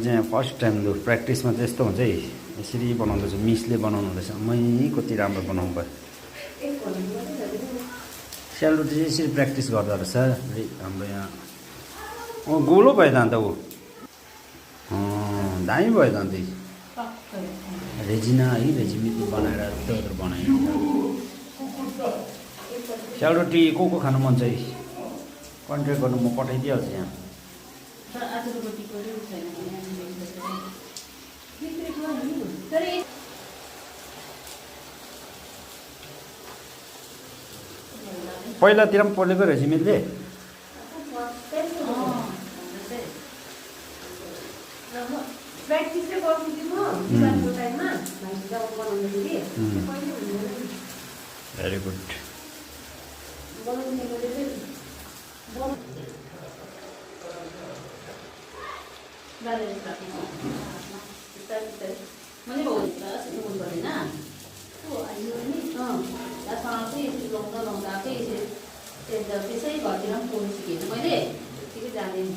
चाहिँ first time लु प्र्याक्टिसमा चाहिँ यस्तो हुन्छ है, यसरी बनाउँदैछ, मिसले बनाउनु हुँदैछ। कति राम्रो बनाउनु भयो। सेलरोटी चाहिँ यसरी प्र्याक्टिस गर्दो रहेछ हाम्रो यहाँ। गोलो भयो त अन्त ऊ दामी भयो त अन्त। रेजिना है, रेजिमिले बनाएर त्यो बनायो। सेलरोटी को खानु मन छ है, कन्ट्याक्ट गर्नु, म पठाइदिइहाल्छु यहाँ। पहिलातिर पनि पोलेको रेजिमेन्टले भेरी गुड। त्यसै घरतिर पनि पोल्नु सिकेको मैले, ठिकै जाँदैन।